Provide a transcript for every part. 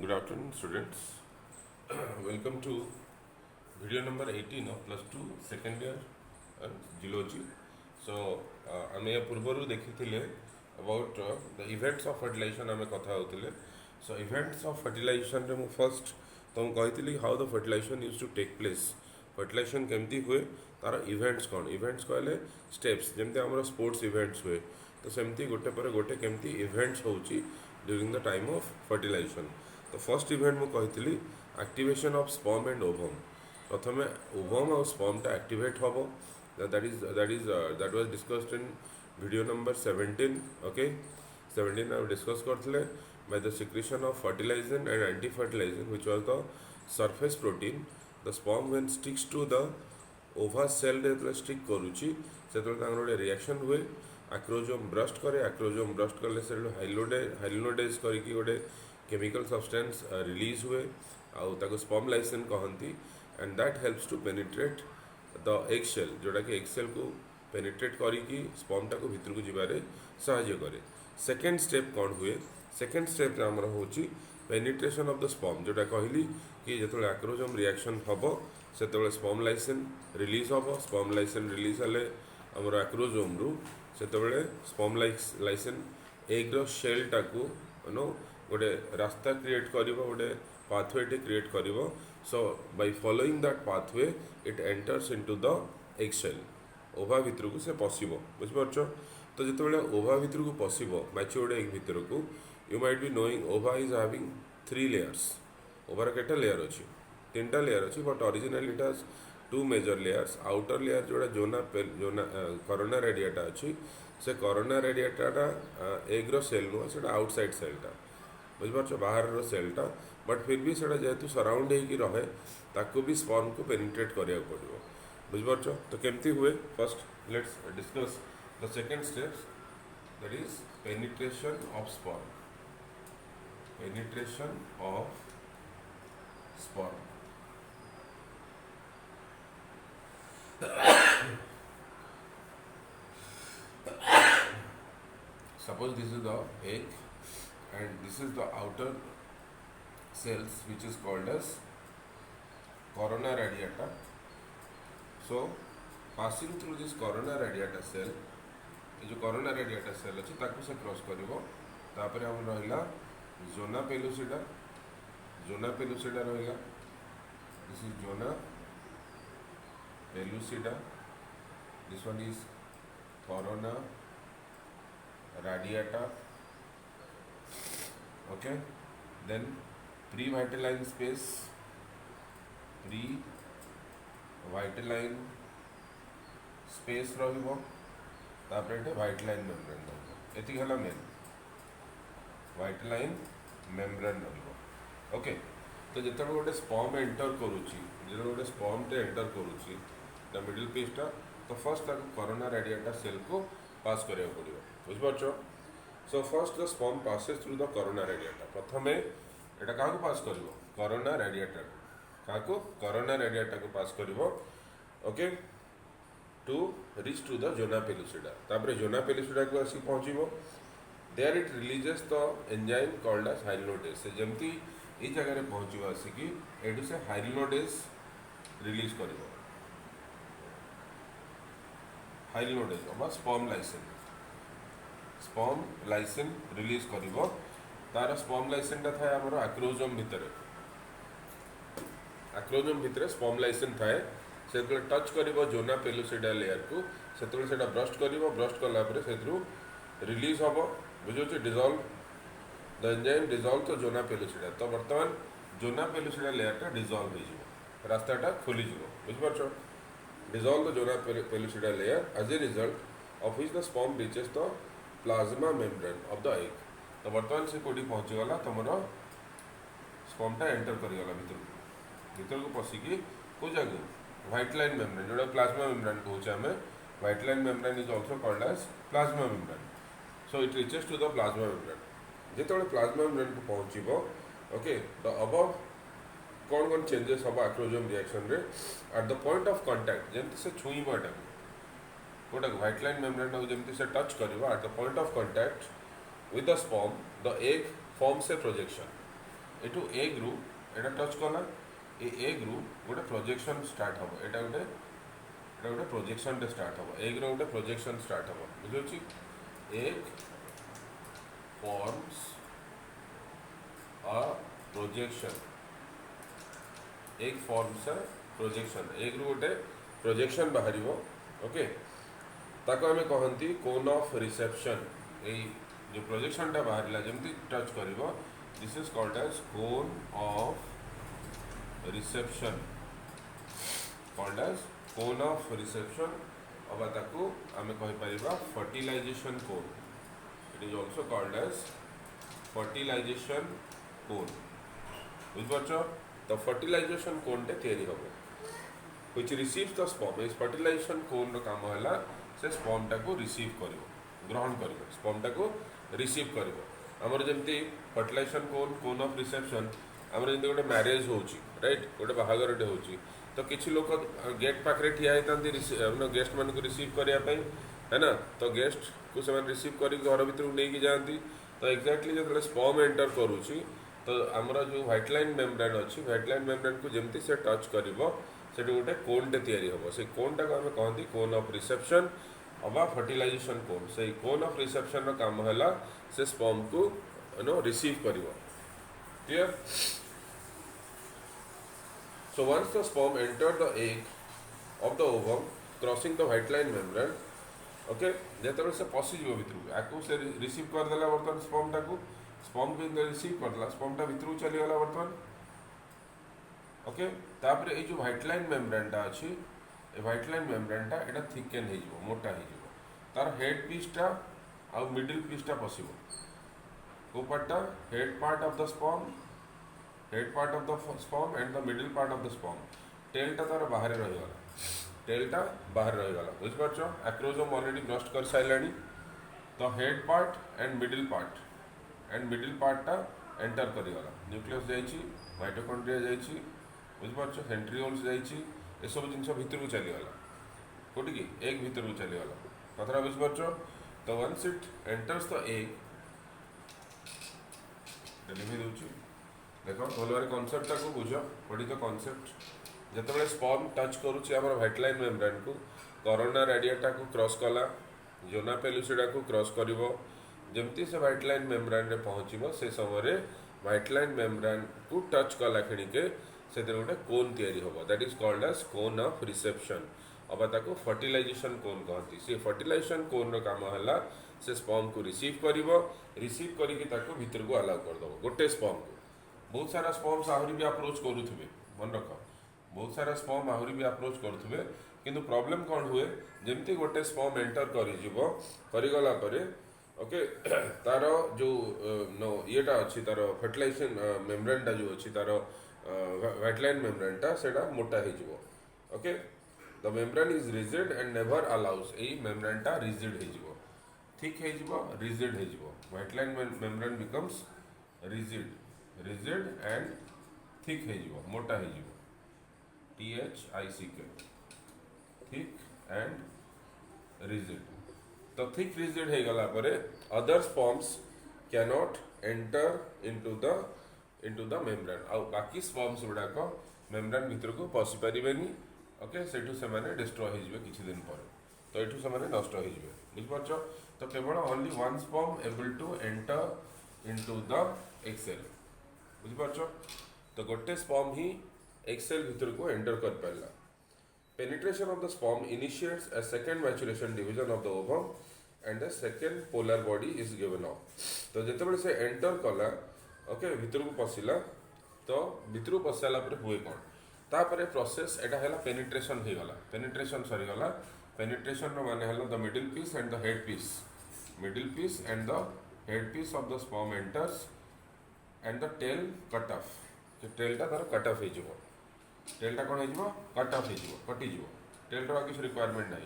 Good afternoon, students. Welcome to video number 18 of plus 2 second year geology. So, आमे या पूर्वरु देखिथिले about the events of fertilization आमे कथा होतिले. So, events of fertilization रे मु first तुम कहिथिली how the fertilization used to take place. Fertilization केमती हुए तार events कौन events कहले steps जेमते हमरो sports events हुए तो सेमती गोटे पर गोटे केमती events होउची during the time of fertilization. तो फर्स्ट इवेंट मुझे कही activation of sperm and ovum प्रथम ओवम और स्पर्म टा एक्टिवेट हम that was discussed in video number 17 okay 17 आम डिस्कस करते by the secretion of fertilizin and anti fertilizin which was the surface protein the sperm when sticks to the ova cell रे स्टिक करूची से गोटे reaction हुए आक्रोजोम burst करे आक्रोजोम burst कले से हाइलोडेज करके गोटे केमिकल सब्सटेंस रिलीज हुए आउ स्पर्म लाइसेन कहती and that helps to penetrate the egg shell जोटा कि एग शेल को पेनिट्रेट करी स्पर्म टाक भितर को जीवारे साहाय्य करे. सेकेंड स्टेप कौन हुए सेकेंड स्टेप आमर हूँ पेनिट्रेशन ऑफ द स्पर्म जोटा कहली कि जो आक्रोजोम रिएक्शन हम से स्पर्म लाइसेन रिलीज हम स्पर्म लाइसेन रिलीज हेले आमर आक्रोजोम रु से स्पर्म लाइसेन एग्र शेल टाकू नो गोटे रास्ता क्रिएट कर गोटे पाथवे टे क्रिएट कर so by following that pathway it enters into the egg shell ओभा भितर को से पशिबो बुझिपारछ. तो जिते ओभा भितर को पशिबो मैच्योर्ड एग भितर को यू माइट बी नोइंग ओभा इज हैविंग 3 लेयर्स. ओभार केटा लेयर अच्छी 3टा लेयर अच्छी but originally it has 2 major layers. Outer layer जोड़ा जोना कोरोना रेडिएटा अच्छी से कोरोना रेडिएटाटा एग्र सेल नुह से आउटसाइड सेलटा बुझिपारछ बाहर सेलटा बट फिर भी से जेहेतु सराउंड हो रहे ताको भी स्पर्म को पेनिट्रेट करिया पड़ो बुझिपारछ. तो केमती हुए first let's discuss the second steps that is penetration of sperm. Penetration of sperm suppose this is the egg and this is the outer cells which is called as corona radiata. So passing through this corona radiata cell ये जो corona radiata cell अच्छी ताकू से cross करिवो तापर हम रहिला zona pellucida रहिला this is zona pellucida this one is corona radiata okay then pre-vitelline space रहिबो तापर एटे vitelline membrane रहिबो एति हला मेन vitelline membrane रहिबो ओके. तो जेते गोटे स्पर्म एंटर करूची जे गोटे स्पर्म टे एंटर करूची द मिडिल पीसटा तो फर्स्ट ताको कोरोना रेडिएटा सेल को पास करिया पड़िबो बुझिपारछ. So first the sperm passes through the corona radiata प्रथमे एटा काको पास करिवो कोरोना रेडिएटा काको कोरोना रेडिएटा को पास करिवो okay to reach to the zona pellucida तापर जोना पेलुसिडा को आसी पहुंचीबो there it releases the enzyme called as hyaluronidase से जेमती ई जगह रे पहुंचीबो आसी कि एडु से हाइलोडेज रिलीज करिवो हाइलोडेज अबा स्पर्म लाइसेन रिलीज करिवो तार स्पर्म लाइसेन ता थाए हमरो आक्रोजोम भितर स्पर्म लाइसेन थाए से टच करिवो जोना पेलुसिडा लेयर को सेतले सेटा ब्रस्ट करिवो ब्रस्ट कला परे सेथरु रिलीज हबो बुझोछ डिसॉल्व द एंजाइम डिसॉल्व तो जोना पेलुसिडा तो वर्तमान जोना पेलुसिडा लेयर टा डिसॉल्व हो जिवो रास्ताटा खोली जिवो बुझिपारछ. Dissolve the zona pellucida layer as a result of which the sperm reaches the plasma membrane of the egg. तो वर्तमान से कोडी पहुंची गला तुमरो स्पर्म टा एंटर करी गला भीतर को पसिकी को जगह vitelline membrane जोड़ा प्लाज्मा मेम्ब्रेन कहूचे हमें vitelline membrane is also called as plasma membrane. So it reaches to the plasma membrane. जेतोले प्लाज्मा मेम्ब्रेन को पहुंचीबो ओके द अबव कौन चेंजेस हम आक्रोजोम रिएक्शन रे at the point of contact जेमती से छुईबाटा गोटे vitelline membrane को जेमती से टच करिवो at the point of contact with the sperm the egg forms a projection. एठू ए ग्रुप एटा टच कला ए ग्रुप गोटे प्रोजेक्शन स्टार्ट हम एटा गोटे प्रोजेक्शन रे स्टार्ट हम ए ग्रुप गोटे प्रोजेक्शन स्टार्ट हम बुझुछि एक फॉर्म्स अ प्रोजेक्शन एक forms a projection A group गोटे प्रोजेक्शन बाहर ओके ताको आमे कहंती कोन ऑफ रिसेप्शन ए जो प्रोजेक्शन टा बाहरला जमती टच करिवो this is called as cone of reception called as cone of reception अबा ताको आमे कहि परिबा fertilization cone it is also called as fertilization cone बुझबछ तो फर्टिलाइजेशन कोन टे तयारी होबो which receives the sperm is fertilization cone रो काम हैला से स्पर्म टाको रिसीव करिवो ग्रहण करिवो स्पर्म टाको रिसीव करिवो हमर जेमती फर्टिलाइजेशन कोन ऑफ रिसेप्शन हमर जेमती गोटे मैरिज होउची राइट गोटे बाहागर डे होउची तो किछि लोक गेट पाखरे ठिया हेतांती गेस्ट मान को रिसीव करिया पई है ना तो गेस्ट को से रिसीव करी घर भीतर नै की जानती तो एक्जेक्टली जब स्पर्म एंटर करूची तो हमर जो व्हाइट लाइन मेम्ब्रेन अछि व्हाइट लाइन मेम्ब्रेन को जेमती से टच करिवो से गोटे कोनटे तैयारी हम से कोनटा को आम कहती कोन ऑफ रिसेप्शन अबा फर्टिलाइजेशन कोन से कोन ऑफ रिसेप्शन रो काम हैला से स्पर्म को रिसीव करिवो clear so once the sperm enter the egg of the ovum crossing the vitelline membrane okay जेतबे से पसी जीव भितर आको से रिसीव कर देला बर्तन स्पर्म को रिसीव कर देला स्पर्म टा भितर चली गला बर्तन ओके तापर ये जो व्हाइट लाइन मेम्ब्रेन टा अच्छी व्हाइट लाइन मेम्ब्रेन टा एटा थिकेन हो जिवो मोटा हो जिवो तार हेड पीस टा आ मिडिल पीस टा पसिबो को पार्टा head part of the sperm and the middle part of the sperm tail टा तार बाहर रही गला टेल टा बाहर रही गला बुझ पारछो एक्रोजोम ऑलरेडी नष्ट कर साइलानी तो head part and middle part टा एंटर करी गला न्यूक्लियस जाईची माइटोकॉन्ड्रिया जाईची बुझिपार सेंट्रियोल्स जाइए ये सब जिन भितर को चलीगला कौटी कि एग भितर को चलीगला कथा बुझिपार तो once it enters the egg लिखी दूची देख भल भाई कनसेप्टा को बुझ व्हाट इज द कनसेप्ट जिते स्पर्म टच करुच्ची आम व्हाइट लाइन मेम्ब्रेन को कोरोना रेडिएटा को क्रॉस कला जोना पेलुसिडा को क्रॉस कर जमती से व्हाइट लाइन मेम्ब्रेन रे पहुँचब से समय व्हाइट लाइन मेम्ब्रेन को टच कला खिणिके से गोटे कोन तैयारी हम that is called as cone of reception अब ताको फर्टिलाइजेशन कोन कहती से फर्टिलाइजेशन कोन रो काम हैला से स्पर्म को रिसीव करिकी ताको भीतर को अलाउ कर दो गोटे स्पर्म को बहुत सारा स्पर्म्स आहुरी भी अप्रोच करुथुबे मन रख बहुत सारा स्पर्म आहुरी भी अप्रोच करुथुबे किंतु प्रॉब्लम कौन हुए जमती गोटे स्पर्म एंटर करिगला परे ओके तार जो येटा अच्छी तार फर्टिलाइजेशन मेम्ब्रेन टा जो अच्छी तार व्हाइट लाइन मेम्ब्रेन टा सेटा मोटा हो जिवो okay the membrane is rigid and never allows ए मेम्ब्रेन टा रिजिड हो जिवो थिक हो जिवो रिजिड हो जिवो vitelline membrane becomes rigid and thick हो जिवो मोटा हो जिवो THICK थिक एंड रिजिड तो थिक रिजिड हो गला परे other sperms can not enter into the membrane आ बाकी स्पर्म्स गुड़ाक मेम्ब्रेन भीतर को पशि पारेनि ओके सेठू से माने डिस्ट्रॉय हो जिवे किछि दिन पर तो एठू से माने नष्ट हो जिवे बुझिपारछ तो केवल only one sperm able to enter into the egg cell बुझिपारछ तो गोटे स्पर्म ही एग सेल भीतर को एंटर कर पारला penetration of the sperm initiates a second maturation division of the ovum and the second polar body is given off तो जेतेबेले से enter कला okay भीतर को पसिला तो भीतर को पसाला पर हुए कौन तापर प्रोसेस एटा हैला पेनिट्रेशन हो गला पेनिट्रेशन सरी गला पेनिट्रेशन रो माने हैला the middle piece and the head piece middle piece and the head piece of the sperm enters and the tail cut off जो टेल टा तार कट ऑफ हो जिवो टेलटा कौन हो कट ऑफ हो कटिज टेलर किसी रिक्वायरमेंट ना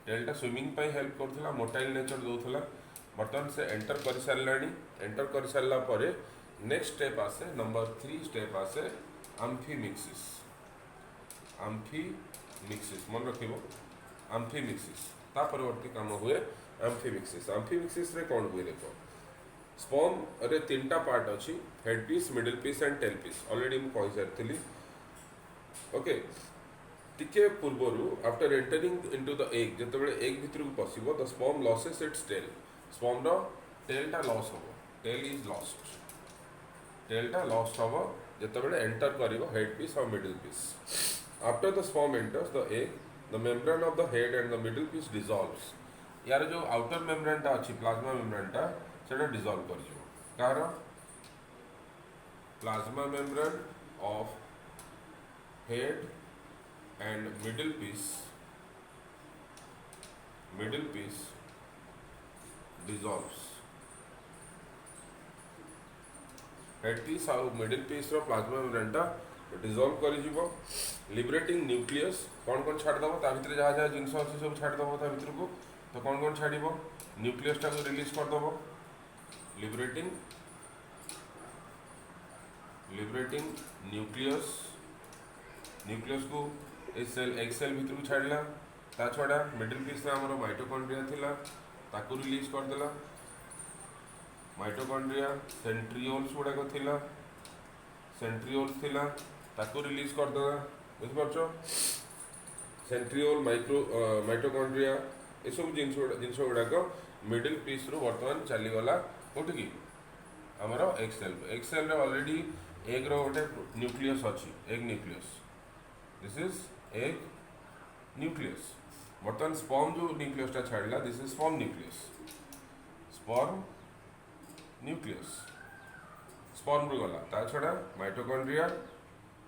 टेलटा स्विमिंग हेल्प करूला मोटाइल नेचर दूसरा बर्तमान से एंटर कर सारा एंटर कर सारापर नेक्स्ट स्टेप आसे नंबर 3 स्टेप आसे आम्फीमिक्सिस मन रख आम्फीमिक्सिस ता परवर्ती काम हुए आम्फीमिक्सिस रे कौन हुए देख स्पर्म रे तीनटा पार्ट अच्छी, head piece, middle piece and tail piece. Already मुझे कही सारी। ओके, टिके पूर्वरु after entering into the egg, जेतेबेले एग भितर को पसिबो, the sperm loses its tail. Sperm रो टेल टा लॉस होबो, टेल इज लॉस्ट। टेल टा लॉस्ट होबो जेतेबेले एंटर करिवो हेड पीस और middle piece. After the sperm enters the egg, the membrane of the head and the middle piece dissolves. यार जो आउटर मेम्ब्रेन टा अछि, प्लाज्मा मेम्ब्रेन टा, सेटा डिसॉल्व कर जिवो। कार plasma membrane of head and middle piece dissolves। Head piece और मिडिल पीस रो प्लाज्मा मेम्ब्रेन टा डिसॉल्व करि जिवो, लिबरेटिंग न्यूक्लियस। कौन कौन छाड़ दबो ता भितर जहाँ जहाँ जिनस अछि सब छाड़ दबो ता भितर को। तो कौन कौन छाड़िबो, न्यूक्लियस टा को रिलीज कर दबो, लिबरेटिंग न्यूक्लियस। न्यूक्लियस को ए सेल एग सेल भितर को छाड़ला। ता छड़ा मिडिल पीस रे हमरो माइटोकॉन्ड्रिया थिला, ताकू रिलीज कर देला। माइटोकॉन्ड्रिया सेंट्रियोल्स गुड़ा को थिला, सेंट्रियोल्स थिला, ताकू रिलीज कर देला। बुझ परछो, सेंट्रियोल माइटोकॉन्ड्रिया ए सब जिंस गुड़ा को मिडिल पीस रो वर्तमान चली गला कोठी की हमरो एग सेल। एग सेल रे ऑलरेडी एग रो गोटे न्यूक्लियस अछि, egg nucleus. This is egg nucleus. बर्तमान स्पर्म जो न्यूक्लियस टा छाड़ला, this is sperm nucleus. Sperm nucleus sperm रू गला। ता छड़ा माइटोकॉन्ड्रिया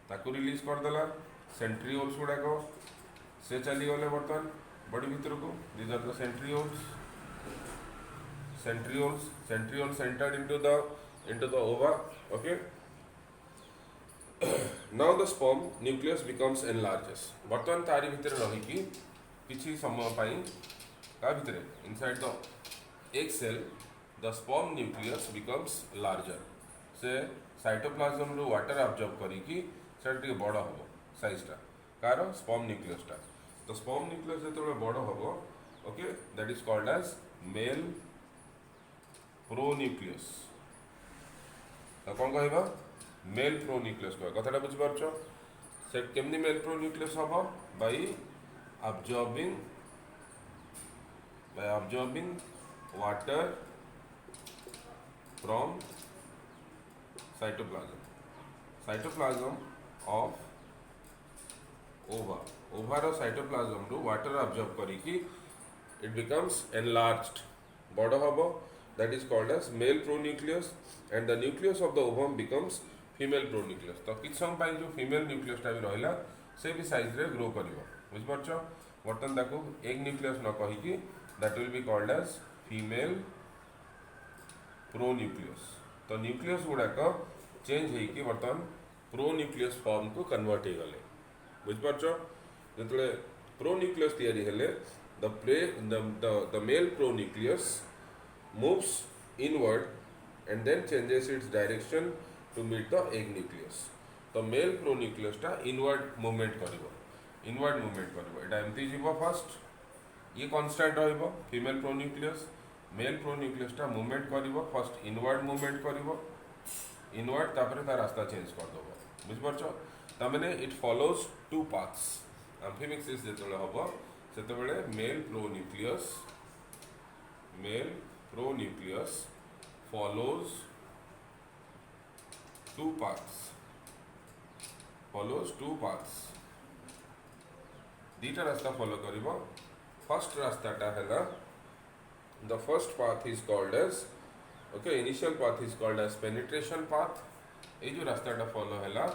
ताकू रिलीज कर देला। सेंट्रियोल्स गुड़ा को से चली गले बर्तमान बॉडी भीतर को। These are the centrioles. Centrioles entered into the ova। okay, now the sperm nucleus becomes enlarges। बर्तमान तारी भितर रही कि किसी समय पाई ता भितर inside the egg cell the sperm nucleus becomes larger। से साइटोप्लाज्म रो वाटर अब्जॉर्ब करी कि सेटा टिके बड़ हबो साइज टा कार स्पर्म न्यूक्लियस टा। तो स्पर्म न्यूक्लियस जेतेबेले बड़ हबो, okay, that is called as male pronucleus. तो कौन कहबा, मेल प्रोन्यूक्लियस कह। कथाटा बुझी पारछो, से केमनी मेल प्रोन्यूक्लियस हबो, by absorbing water from cytoplasm of ova. ओभार साइटोप्लाज्म रू वाटर अब्जॉर्ब करी कि इट बिकम्स एनलार्ज्ड, बड़ हबो। That is called as male pronucleus and the nucleus of the ovum becomes female pronucleus. तो किछ समय पाई जो फीमेल न्यूक्लियस टा भी रहिला से भी साइज रे ग्रो करिवो। बुझ परछो, बर्तन ताको एग न्यूक्लियस न कहि कि that will be called as female pronucleus. तो न्यूक्लियस गुड़ा को चेंज है कि बर्तमान प्रोन्यूक्लियस फॉर्म को कन्वर्ट हो गले। बुझ परछो, जेतले प्रोन्यूक्लियस तैयारी हेले the male pronucleus moves inward and then changes its direction to meet the egg nucleus। तो मेल प्रोन्यूक्लियस टा इनवर्ड मूवमेंट करिवो, एटा एमती जीवो। फर्स्ट ये कांस्टेंट रहइबो फीमेल प्रोन्यूक्लियस। मेल प्रोन्यूक्लियस टा मूवमेंट करिवो, फर्स्ट इनवर्ड मूवमेंट करिवो, इनवर्ड तापर तार रास्ता चेंज कर दबो। बुझ परछो, ता माने it follows two paths. Amphimixis जेतले हबो सेतबेले male pronucleus follows two paths। दीटा रास्ता फॉलो करिवो। फर्स्ट रास्ता टा हैला, the first path is called as, okay, initial path is called as penetration path. ए जो रास्ता टा फॉलो हैला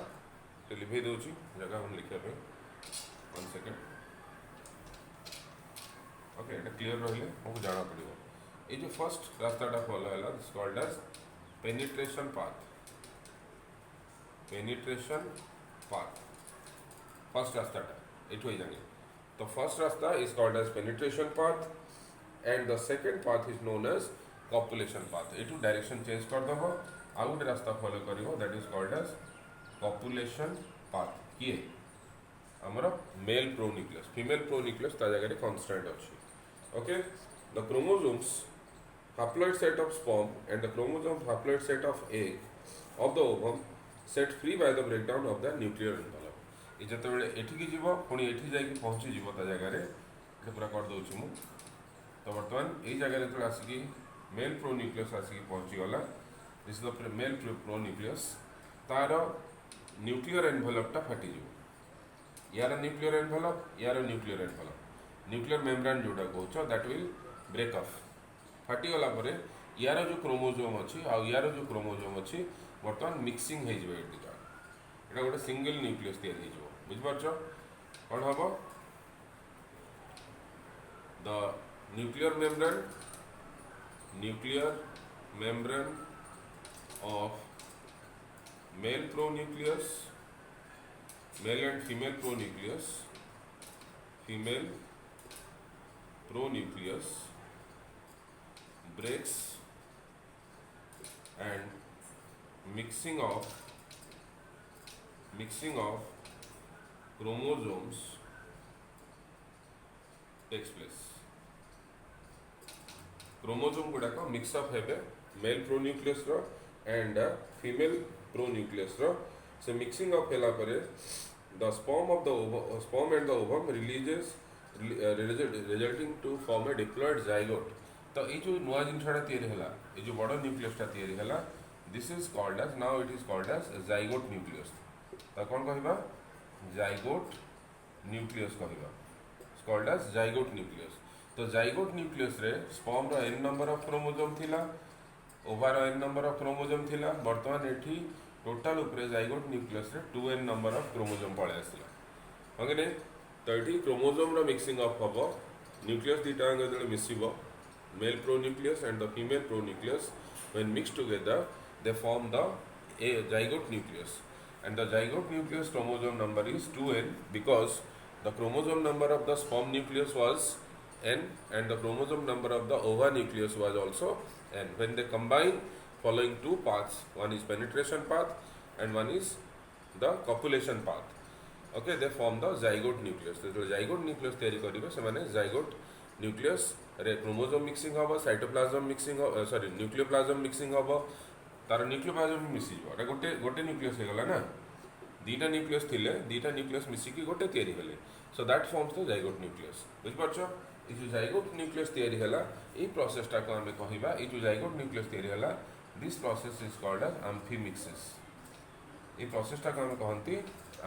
तो लिखि दोची जगह हम लिखा पे 1 सेकंड। ओके, एटा क्लियर रहले हमको जाना पड़िबो। ये जो फर्स्ट रास्ता टा फॉलो हैला this called as penetration path. First रास्ता टा एठो ही जानी। तो फर्स्ट रास्ता is called as penetration path and the second path is known as copulation path. एठो डायरेक्शन चेंज कर दबो, आ गुटे रास्ता फॉलो करिवो that is called as copulation path. किए हमरो मेल प्रोन्यूक्लियस, फीमेल प्रोन्यूक्लियस ता जगह रे कांस्टेंट अछि। Okay, the chromosomes haploid set of sperm and the chromosome haploid set of egg of the ovum set free by the breakdown of the nuclear envelope. ये जितेबाला एठिकी जीव पुणी एठी जाइए पहुँची जीव ता जगार पूरा करदे मु तो बर्तमान यही जगह जो आसिकी मेल प्रो न्यूक्लियस आसिकी पहुँची गला this is the mail pro nucleus तार न्यूक्लियर एनवेलपटा फाटी यार न्यूक्लियर एनवेलप यार न्यूक्लियर एनवेलप न्यूक्लियर मेम्ब्रेन जोटा कह दैट विल ब्रेक ऑफ फाटी गला परे यार जो क्रोमोजोम अच्छी आ यार जो क्रोमोजोम अच्छी बर्तमान मिक्सिंग हो एटा गोटे सिंगल न्यूक्लियस तैयारी हो बुझिपारछ कौन हम the nuclear membrane of male pronucleus, male and female pronucleus breaks and mixing of chromosomes takes place. Chromosome गुड़ाक मिक्सअप हेबे मेल प्रोन्यूक्लियस रो एंड फीमेल प्रोन्यूक्लियस रो से मिक्सिंग अप हेला परे the sperm and the ovum releases resulting to form a diploid zygote तो ये जो नुआ जिनसा तैयारी हैला ये जो बड़ न्यूक्लियसटा तैयारी हैला this is called as now it is called as zygote nucleus तो कौन कहबा जाइगोट न्यूक्लियस कहबा कॉल्ड एज जाइगोट न्यूक्लियस तो जाइगोट न्यूक्लियस रे स्पर्म रो n नंबर ऑफ क्रोमोजोम थिला ओभार n नंबर ऑफ क्रोमोजोम थिला वर्तमान एठी टोटल ऊपर जाइगोट न्यूक्लियस रे 2n नंबर ऑफ क्रोमोजोम पळे आसिला ओके तो एठी क्रोमोजोम रो मिक्सिंग अप हबो न्यूक्लियस दीटा अंग जले मिसिबो male pronucleus and the female pronucleus when mixed together they form the zygote nucleus and the zygote nucleus chromosome number is 2n because the chromosome number of the sperm nucleus was n and the chromosome number of the ova nucleus was also n. When they combine following two paths, one is penetration path and one is the copulation path, okay, they form the zygote nucleus. So zygote nucleus तैयारी करिवे से माने zygote nucleus रे chromosome mixing हबो cytoplasm mixing sorry nucleoplasm mixing हबो तार nucleoplasm मिसी जो गोटे गोटे न्यूक्लियस हो गला ना दीटा न्यूक्लियस थिले दीटा न्यूक्लियस मिसिकी गोटे तैयारी हेले so that forms the zygote nucleus बुझ पाछो ई जो जाइगोट न्यूक्लियस तैयारी हला ई प्रोसेस टा को हमें कहिबा ई जो जाइगोट न्यूक्लियस तैयारी हला this process is called as amphimixis ई प्रोसेस टा को हमें कहंती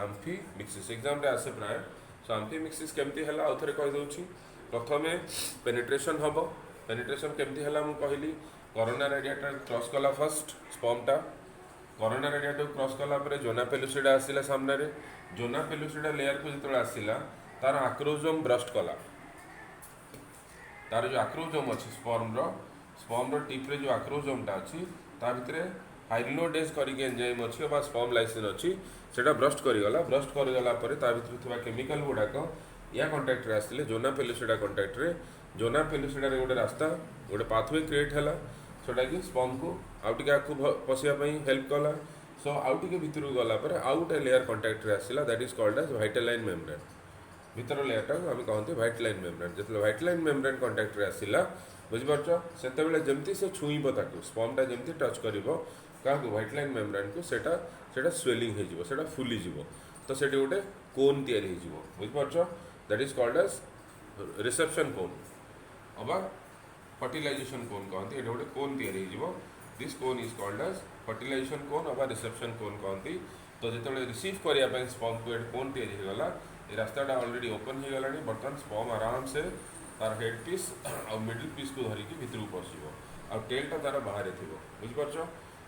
एम्फीमिक्सिस एग्जाम रे आसे प्राय सो एम्फीमिक्सिस केमती हला आउथरे कहि दोछि प्रथमे पेनिट्रेशन हबो पेनिट्रेशन केमती हला मु कहली कोरोना रेडिएटर क्रॉस कला फर्स्ट स्पर्मटा कोरोना रेडिएटर क्रॉस कला परे जोना पेलुसिडा आसिला सामने रे जोना पेलुसिडा लेयर को जतले आसिला तार आक्रोजोम ब्रस्ट कला तार जो आक्रोजोम अछि स्पर्म रो टिप रे जो आक्रोजोमटा अछि ता भितरे हाइलोडेज करिके एंजाइम अछि बा स्पर्म लाइसिन अछि सेटा ब्रस्ट करि गला परे ता भितरे थिबा केमिकल गुडाक या कांटेक्ट रे आसिले जोना पेलुसिडा कांटेक्ट रे जोना पेलुसिडा रे गोटे रास्ता गोटे पाथवे क्रिएट हला सोटा कि स्पर्म को आउटे आगू पशिया हेल्प कला सो आउटे भितर गला पर आउटे लेयर कांटेक्ट रे आसिला that is called as vitelline membrane भितर लेयरटा आम कहते वाइटलाइन मेम्ब्रेन जो वाइटलाइन मेम्ब्रेन कांटेक्ट रे आसिला बुझिपारछ सेते बेले जेमती से छुईबो ताकू स्पर्मटा जेमती टच करिवो काकू वाइटलाइन मेम्ब्रेन को सेटा स्वेलिंग हे जिवो सेटा फुली जिवो तो सेठी गोटे कोन तयारी हे जिवो बुझिपारछ that is called as reception कोन अबा फर्टिलाइजेशन कोन कहती ये गोटे कोन तैयारी हो दिस कोन इज कॉल्ड एज फर्टिलाइजेशन कोन अबा रिसेप्शन कोन कहती तो जो रिसीव करने स्पर्म को कोन तैयारी हो गला ये रास्ताटा ऑलरेडी ओपन हो गला बर्तमान स्पर्म आराम से तार हेड पीस आ मिडिल पीस को धरिकी भितर पशिव आ टेलटा तार बाहर थी बुझिपारछ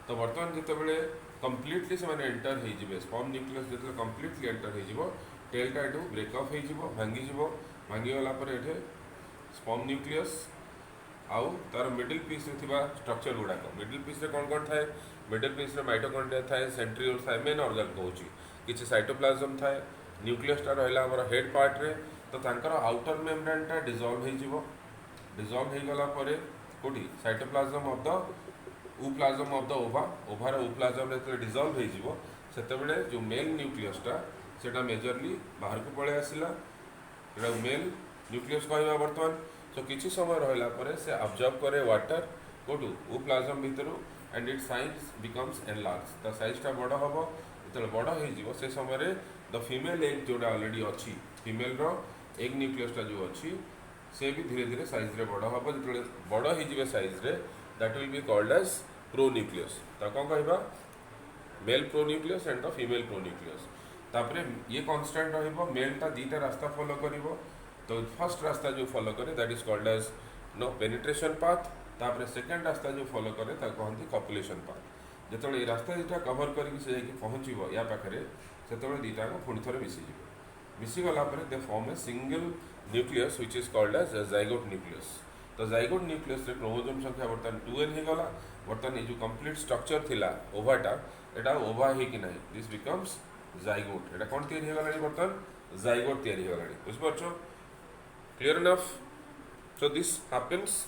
तो बर्तमान जितेबाला कम्प्लीटली से एंटर हो स्पर्म न्यूक्लियस जो कम्प्लीटली एंटर हो टेलटा ये ब्रेकअप हो भांगीगला ये स्पर्म न्यूक्लियस आउ तार मिडिल पीस रे थिबा स्ट्रक्चर गुडाक मिडिल पीस रे कौन कौन थाए मिडिल पीस रे माइटोकॉन्ड्रिया थाए सेंट्रियोल थाए मेन ऑर्गन कहूँ किसी साइटोप्लाज्म थाए न्यूक्लियसटा रहा आमर हेड पार्ट रे तो तांकर आउटर मेम्ब्रेनटा डिजॉल्व हो गला परे कोठी cytoplasm of the ooplasm of the ओभार ऊप्लाज्म रे डिजॉल्व हो सेतेबेले जो मेल न्यूक्लियसटा सेटा मेजरली बाहर को पळे आसिला मेल न्यूक्लियस कहवा बर्तमान तो किसी समय रहा पर से अब्जर्व करे वाटर कोटू ओप्लाज्म भितर and it size becomes enlarge ता साइजटा बड़ हम जो बड़ हो से समय द फीमेल एग जोटा ऑलरेडी अच्छी फीमेल रो एग न्यूक्लियसटा जो अच्छी से भी धीरे धीरे साइज रे बड़ हम जो बड़ हो साइज रे that will be called as pronucleus ता कौन कहबा male pronucleus and the female pronucleus तापरे ये कांस्टेंट रहिबो मेलटा दीटा रास्ता फॉलो करिवो तो फर्स्ट रास्ता जो फॉलो करे that is called as no penetration path तापरे सेकंड रास्ता जो फॉलो करे ता कहंती कपुलेशन पाथ जेतले ये रास्ता दीटा कवर करके से जाके पहुंचीबो या पाखरे सेतले दीटा को पुणी थरे मिसी गला परे they form a single nucleus which is called as zygote nucleus तो जाइगोट न्यूक्लियस रे क्रोमोसोम संख्या बर्तमान 2n हो गला बर्तमान ये जो कंप्लीट स्ट्रक्चर थिला ओभाटा एटा ओभा हे कि नाही दिस बिकम्स जाइगोट एटा कोन तयारी हो गलानी बर्तमान जाइगोट तयारी हो गलानी बुझ परछो clear enough so this happens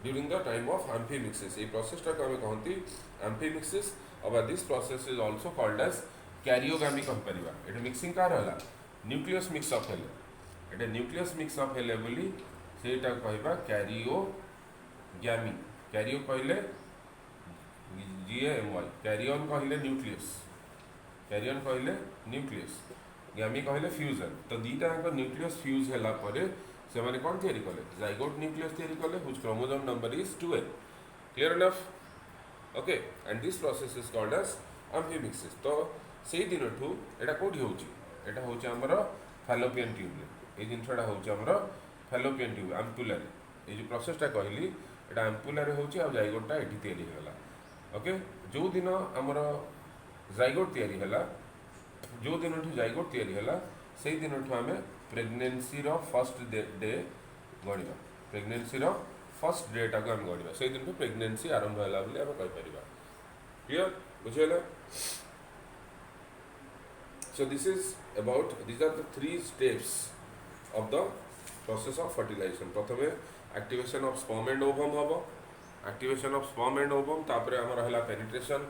during the time of amphimixis ये प्रोसेस टा को हमें कहंती एम्फीमिक्सिस और this process is also called as karyogamy कह परिबा एटा मिक्सिंग का रहला न्यूक्लियस मिक्स अप हेले एटा न्यूक्लियस मिक्स अप हेले बोली सेटा कहबा कैरियोगामी कैरियो कहले GAMY कैरियन कहले न्यूक्लियस कैरियन कहले न्यूक्लियस गैमी कहले फ्यूजन तो दीटा का न्यूक्लियस फ्यूज होला परे से माने कोन तयारी कले जाइगोट न्यूक्लियस तयारी कले which chromosome number is 2n clear enough okay and this process is called as amphimixis तो सेही दिनठू एटा कोठी होची एटा होची हमर फैलोपियन ट्यूब ए जिनछडा होची हमर फैलोपियन ट्यूब एम्पुलर ए जो प्रोसेसटा कहली एटा एम्पुलर होची आ जाइगोटटा एठी तयारी होला ओके जो दिन आमर जाइगोट तयारी होला जो दिन जाइगोट तयारी होला से दिन आम pregnancy row first day गणिबा pregnancy row first day टाको आम गणिबा से दिन प्रेगनेंसी आरंभ होला बोली आम कहि परिबा क्लियर बुझेला so this is about these are the 3 steps of the process of fertilization प्रथमे activation of sperm and ovum हबो activation of sperm and ovum तापरे हमर हला पेनिट्रेशन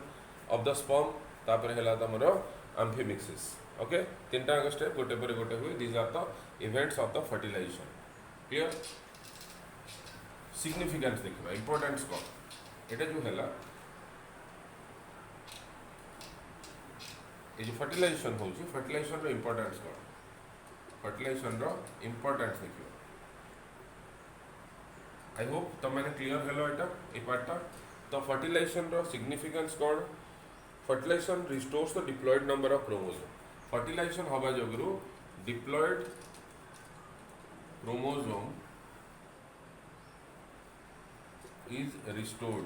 ऑफ द स्पर्म तापरे हला तमर एम्फीमिक्सिस ओके तीनटा स्टेप गोटे पर गोटे हुए these are the events of the fertilization clear significance देखिबा इंपोर्टेंस को एटा जो हला ये जो फर्टिलाइजेशन होची फर्टिलाइजेशन रो इंपोर्टेंस को फर्टिलाइजेशन रो इंपोर्टेंस देखिबा आई होप तुम मैंने क्लियर हेलो एटा ए पार्टटा तो फर्टिलाइजेशन रो सिग्निफिकेंस कोड fertilization restores the diploid number of chromosome fertilization हवा जोगुरु diploid chromosome is restored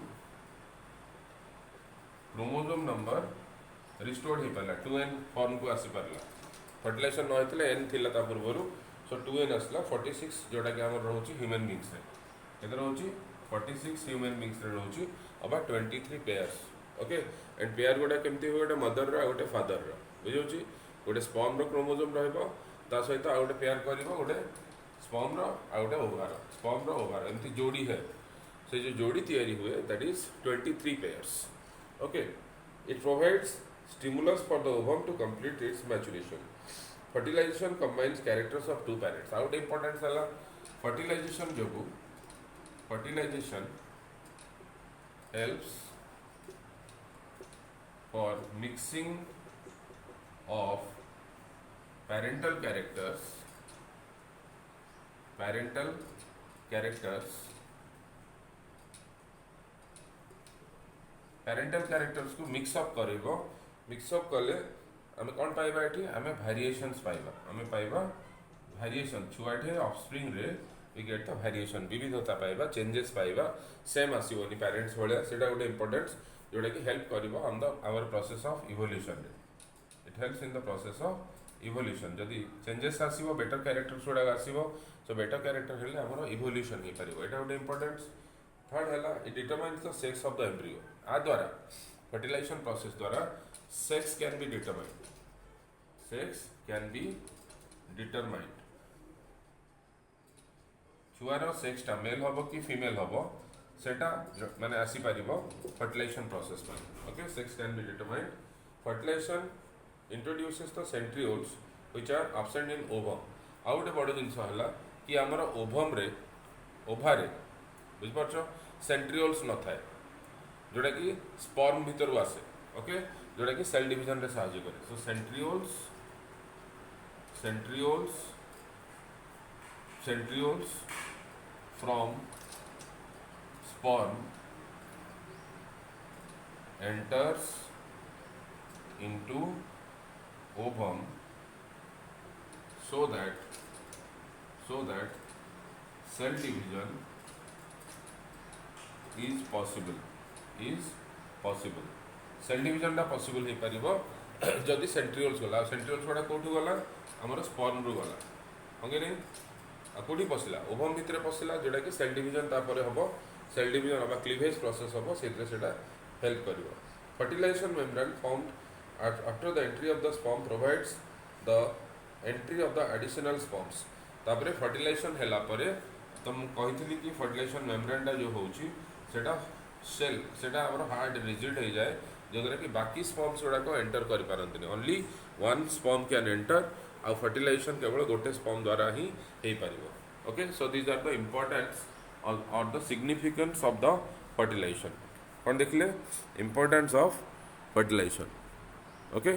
chromosome number restored हो पाला 2n फॉर्म को आसी पारला फर्टिलाइजेशन न होइतले n थिला ता पूर्वरु सो 2n असला 46 जोटा कि हमर रहउची ह्यूमन बीइंग्स रे केते रहउची 46 ह्यूमन बीइंग्स रे रहउची अबा 23 पेयर्स ओके एंड पेयर गोटा केमती हो गोटे मदर रो गोटे फादर रो बुझौची गोटे स्पर्म रो क्रोमोसोम रहइबो ता सहित आ गोटे पेयर करबो गोटे स्पर्म रो आ गोटे ओvar स्पर्म रो ओvar एमती जोड़ी है से जो जोड़ी तैयारी हुए that is 23 pairs okay it provides stimulus for the ovum to complete its maturation. Fertilization combines characters of two parents. How important है fertilization जोगु fertilization helps for mixing of parental characters को मिक्स अप करिवो मिक्सअप कले आम कौन पाइबा एठी आम variations पाइबा आम पाइबा वेरिएशन छुआटे ऑफस्प्रिंग रे वी गेट द वेरिएशन विविधता पाइबा चेंजेस पाइबा सेम आसीबोनी पेरेंट्स भलिया सेटा गोटे इंपोर्टेंस जोटा कि हेल्प करिवो हम the our process of evolution रे it helps in the process of evolution जदी चेंजेस आसीबो बेटर कैरेक्टर्स गुडा आसीबो सो बेटर कैरेक्टर हेले हमर इवोल्यूशन हे परिबो एटा गोटे इंपोर्टेंस थर्ड हैला it determines the sex of the embryo आ द्वारा फर्टिलाइजेशन प्रोसेस द्वारा sex can be determined छुआर सेक्स टा मेल हबो कि फीमेल हबो सेटा माने आसी पारिबो फर्टिलाइजेशन प्रोसेस पर okay sex can be determined fertilization introduces the centrioles which are absent in ovum आ गोटे बड़ जिनस हला कि हमर ओवम रे ओभारे बुझ परछो सेंट्रियोल्स न थाए जोटा कि स्पर्म भीतर आसे ओके जोटा कि सेल डिवीजन रे सहायता करे so centrioles centrioles centrioles from sperm enters into ovum so that cell division is possible cell division possible हो पार जदि सेंट्रियोल्स गला सेंट्रियोल्स गुड़ा कौटू गला आमर स्पर्म रु गला ओके नहीं कौटी पशिला ओभम भितर पशिला जोटा कि सेल डिवीजन तापर हम सेल डिवीजन हम क्लीवेज प्रोसेस हम से हेल्प कर fertilization membrane formed after the entry of the sperm provides the entry of the additional sperms तापर फर्टिलाइजेशन हैला परे तो मुझे कि फर्टिलाइजेशन मेम्ब्रेन जो होची सेटा सेल सेटा हमर हार्ड रिजिड हो जाए जद्वारा कि बाकी स्पर्म्स गुड़ाक एंटर कर पारती only one sperm can enter आउ फर्टिलाइजेशन केवल गोटे स्पर्म द्वारा ही हो पार okay so these are the importance और the significance of the fertilization कौन देखले importance of fertilization okay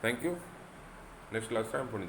thank you next class में हम पुणी